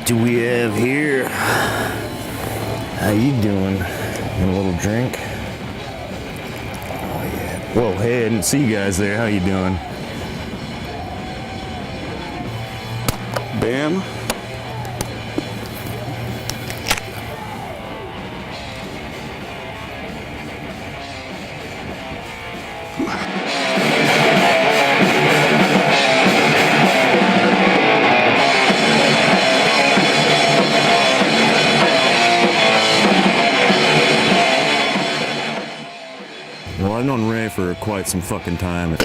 What do we have here? How you doing? A little drink? Oh yeah. Whoa, hey, I didn't see you guys there. How you doing? Bam. Well, I've known Ray for quite some fucking time.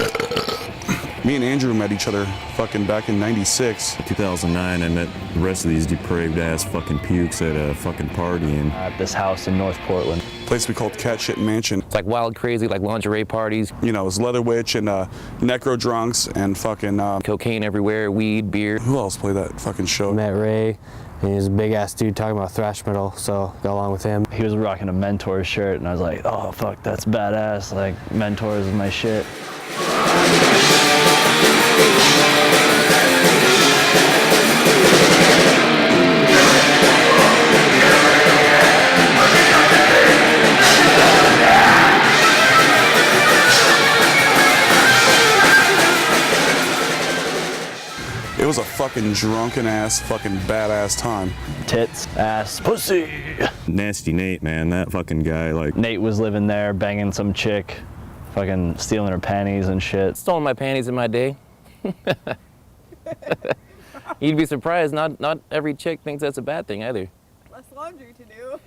Me and Andrew met each other fucking back in '96. 2009, I met the rest of these depraved ass fucking pukes at a fucking party at this house in North Portland. Place we called Cat Shit Mansion. It's like wild, crazy, like lingerie parties. You know, it was Leather Witch and Necro Drunks and fucking... cocaine everywhere, weed, beer. Who else played that fucking show? Met Ray, and he was a big ass dude talking about thrash metal, so got along with him. He was rocking a Mentor shirt, and I was like, oh fuck, that's badass. Like, Mentors is my shit. It was a fucking drunken ass, fucking badass time. Tits, ass, pussy. Nasty Nate, man, that fucking guy, like... Nate was living there, banging some chick, fucking stealing her panties and shit. Stolen my panties in my day. You'd be surprised, not every chick thinks that's a bad thing either. Less laundry to do.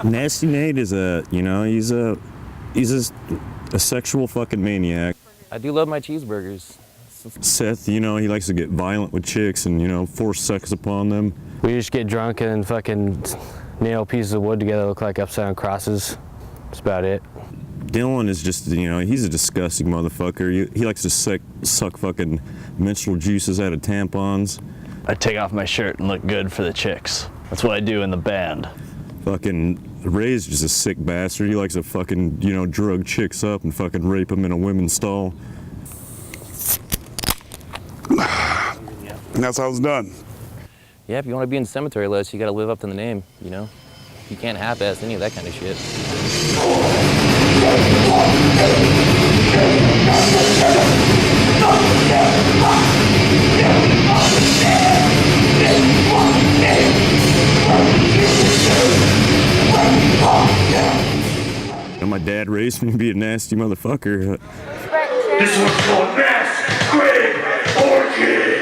Nasty Nate is a, you know, he's a sexual fucking maniac. I do love my cheeseburgers. Seth, you know, he likes to get violent with chicks and, you know, force sex upon them. We just get drunk and fucking nail pieces of wood together, look like upside down crosses. That's about it. Dylan is just, you know, he's a disgusting motherfucker. He likes to suck fucking menstrual juices out of tampons. I take off my shirt and look good for the chicks. That's what I do in the band. Fucking Ray's just a sick bastard. He likes to fucking, you know, drug chicks up and fucking rape them in a women's stall. And that's how it's done. Yeah, if you want to be in the cemetery list, you gotta live up to the name, you know? You can't half-ass any of that kind of shit. And my dad raised me to be a nasty motherfucker. This one's called Mass Grave Orchid.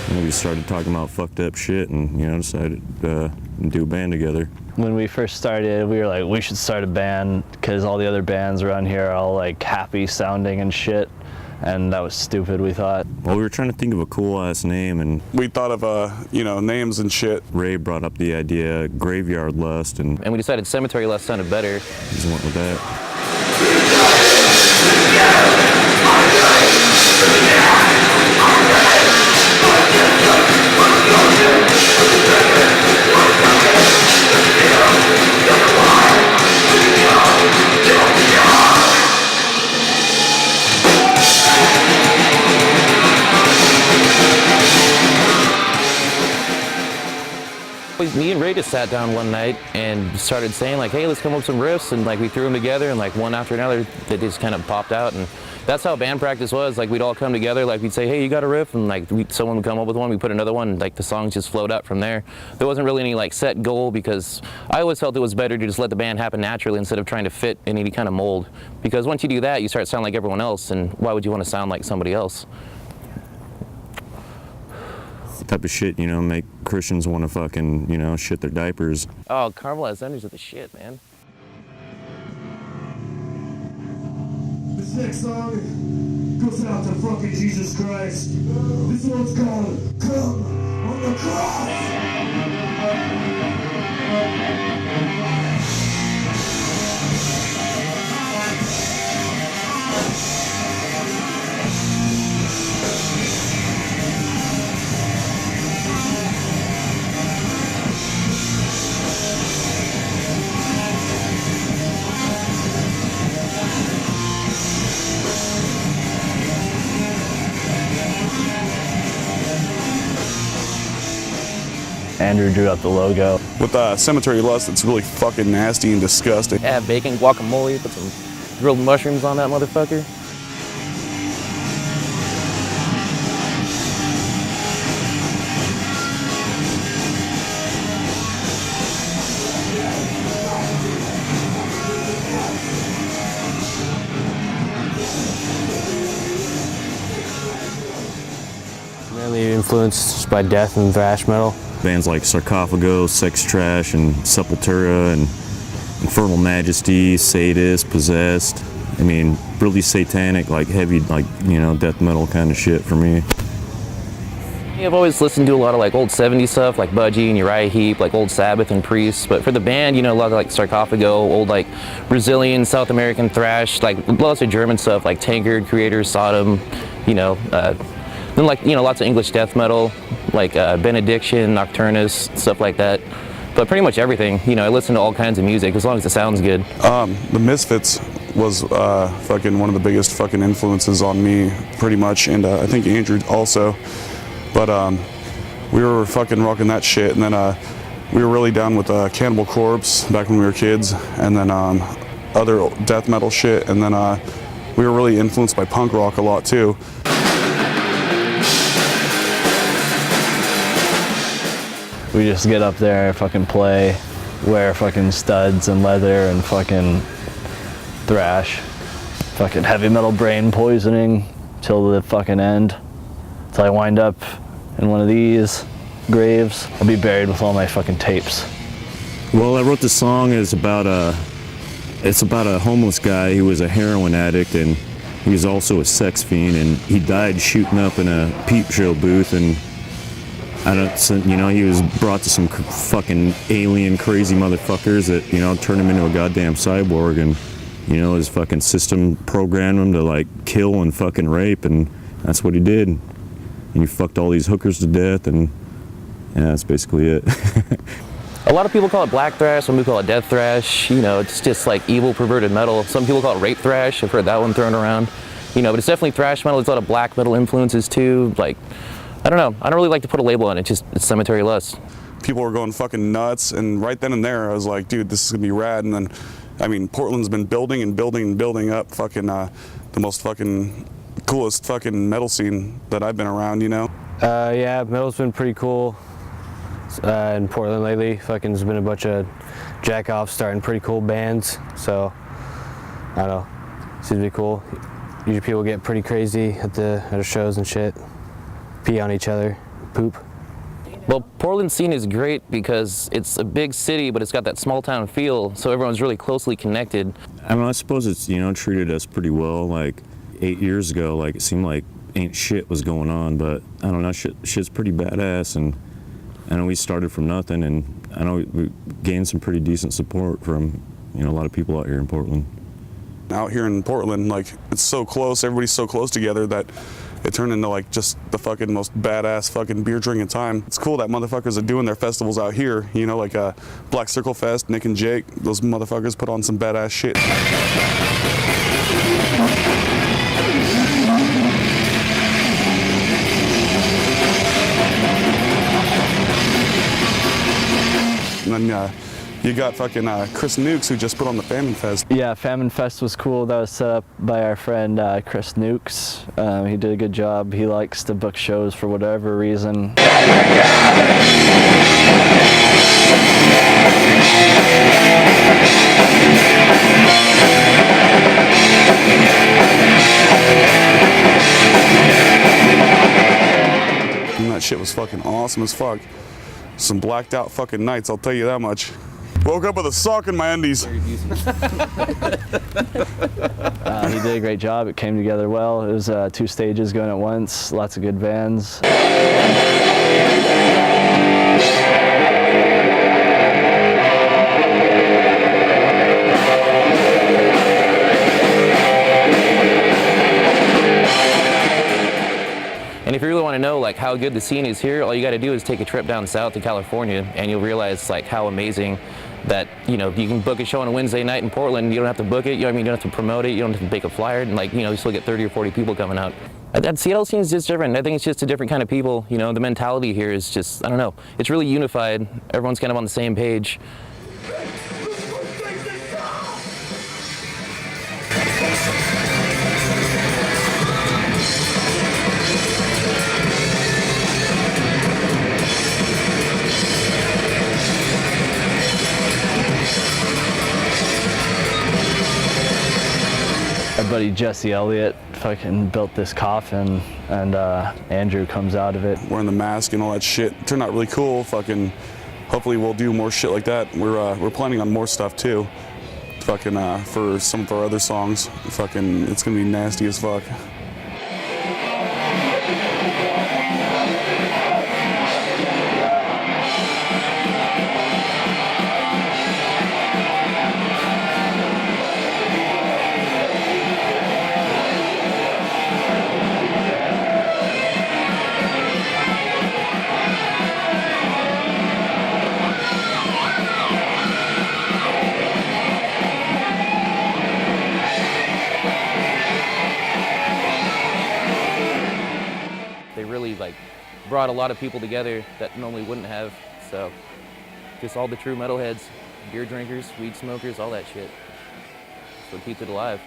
And we started talking about fucked up shit and, you know, decided to do a band together. When we first started, we were like, we should start a band because all the other bands around here are all like happy sounding and shit. And that was stupid, we thought. Well, we were trying to think of a cool ass name and We thought of, you know, names and shit. Ray brought up the idea Graveyard Lust and we decided Cemetery Lust sounded better. he just went with that. Me and Ray just sat down one night and started saying like, hey, let's come up with some riffs, and like we threw them together, and like one after another they just kind of popped out, and that's how band practice was. Like we'd all come together, like we'd say, hey, you got a riff, and like someone would come up with one, we put another one, and like the songs just flowed out from there. There wasn't really any like set goal, because I always felt it was better to just let the band happen naturally instead of trying to fit in any kind of mold, because once you do that you start sounding like everyone else, and why would you want to sound like somebody else? Type of shit, you know, make Christians want to fucking, you know, shit their diapers. Oh, caramelized onions are the shit, man. This next song goes out to fucking Jesus Christ. This one's called Come on the Cross. Andrew drew up the logo. With Cemetery Lust, it's really fucking nasty and disgusting. Add bacon, guacamole, put some grilled mushrooms on that motherfucker. Mainly influenced by death and thrash metal. Bands like Sarcophago, Sex Trash, and Sepultura, and Infernal Majesty, Sadist, Possessed. I mean, really satanic, like heavy, like, you know, death metal kind of shit for me. I've always listened to a lot of like old 70s stuff, like Budgie and Uriah Heep, like old Sabbath and Priest. But for the band, you know, a lot of like Sarcophago, old like Brazilian, South American thrash, like lots of German stuff, like Tankard, Creator, Sodom, you know. Then like, you know, lots of English death metal, like Benediction, Nocturnus, stuff like that. But pretty much everything, you know, I listen to all kinds of music as long as it sounds good. The Misfits was fucking one of the biggest fucking influences on me, pretty much, and I think Andrew also. But we were fucking rocking that shit, and then we were really down with Cannibal Corpse back when we were kids, and then other death metal shit, and then we were really influenced by punk rock a lot too. We just get up there, fucking play, wear fucking studs and leather and fucking thrash. Fucking heavy metal brain poisoning till the fucking end. Till I wind up in one of these graves. I'll be buried with all my fucking tapes. Well, I wrote the song. It's about a homeless guy who was a heroin addict, and he was also a sex fiend, and he died shooting up in a peep show booth, and you know, he was brought to some fucking alien crazy motherfuckers that, you know, turned him into a goddamn cyborg, and, you know, his fucking system programmed him to like kill and fucking rape, and that's what he did. And he fucked all these hookers to death, and yeah, that's basically it. A lot of people call it black thrash, some people call it death thrash. You know, it's just like evil, perverted metal. Some people call it rape thrash. I've heard that one thrown around. You know, but it's definitely thrash metal. There's a lot of black metal influences too. Like, I don't know. I don't really like to put a label on it. It's Cemetery Lust. People were going fucking nuts, and right then and there, I was like, dude, this is gonna be rad. And then, I mean, Portland's been building and building and building up fucking the most fucking coolest fucking metal scene that I've been around, you know? Yeah, metal's been pretty cool in Portland lately. Fucking there's been a bunch of jack-offs starting pretty cool bands, so I don't know. Seems to be cool. Usually people get pretty crazy at the shows and shit. Pee on each other, poop. Well, Portland scene is great because it's a big city, but it's got that small town feel, so everyone's really closely connected. I mean, I suppose it's, you know, treated us pretty well. Like 8 years ago, like it seemed like ain't shit was going on, but I don't know, shit's pretty badass, and I know we started from nothing, and I know we gained some pretty decent support from, you know, a lot of people out here in Portland. Out here in Portland, like, it's so close, everybody's so close together that it turned into like just the fucking most badass fucking beer drinking time. It's cool that motherfuckers are doing their festivals out here, you know, like Black Circle Fest, Nick and Jake, those motherfuckers put on some badass shit. And then you got fucking Chris Nukes, who just put on the Famine Fest. Yeah, Famine Fest was cool. That was set up by our friend Chris Nukes. He did a good job. He likes to book shows for whatever reason. And that shit was fucking awesome as fuck. Some blacked out fucking nights, I'll tell you that much. Woke up with a sock in my undies. He did a great job. It came together well. It was 2 stages going at once. Lots of good bands. And if you really want to know like how good the scene is here, all you got to do is take a trip down south to California, and you'll realize like how amazing that, you know, you can book a show on a Wednesday night in Portland. You don't have to book it. You know what I mean? You don't have to promote it. You don't have to make a flyer, and like, you know, you still get 30 or 40 people coming out. That Seattle scene is just different. I think it's just a different kind of people. You know, the mentality here is just, I don't know, it's really unified. Everyone's kind of on the same page. Our buddy Jesse Elliott fucking built this coffin, and Andrew comes out of it. Wearing the mask and all that shit. It turned out really cool. Fucking, hopefully we'll do more shit like that. We're planning on more stuff too. Fucking for some of our other songs. Fucking, it's gonna be nasty as fuck. They really like brought a lot of people together that normally wouldn't have. So just all the true metalheads, beer drinkers, weed smokers, all that shit. That's what keeps it alive.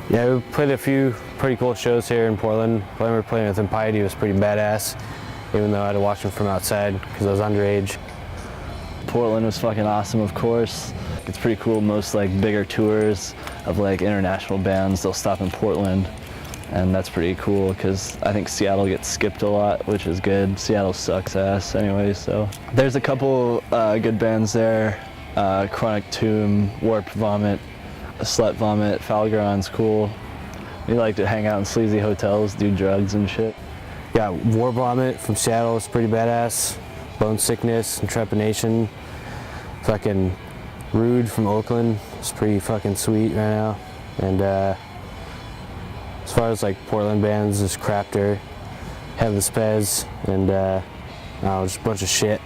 Yeah, we played a few pretty cool shows here in Portland. When we were playing with Impiety, was pretty badass, even though I had to watch them from outside because I was underage. Portland was fucking awesome, of course. It's pretty cool. Most like bigger tours of like international bands, they'll stop in Portland, and that's pretty cool because I think Seattle gets skipped a lot, which is good. Seattle sucks ass anyway, so. There's a couple good bands there. Chronic Tomb, Warped Vomit, Slut Vomit, Falgaron's cool. We like to hang out in sleazy hotels, do drugs and shit. Yeah, War Vomit from Seattle is pretty badass. Bone Sickness and Trepanation. Fucking Rude from Oakland is pretty fucking sweet right now. And as far as like Portland bands, there's Crapter, Heaven Spez, and I don't know, just a bunch of shit.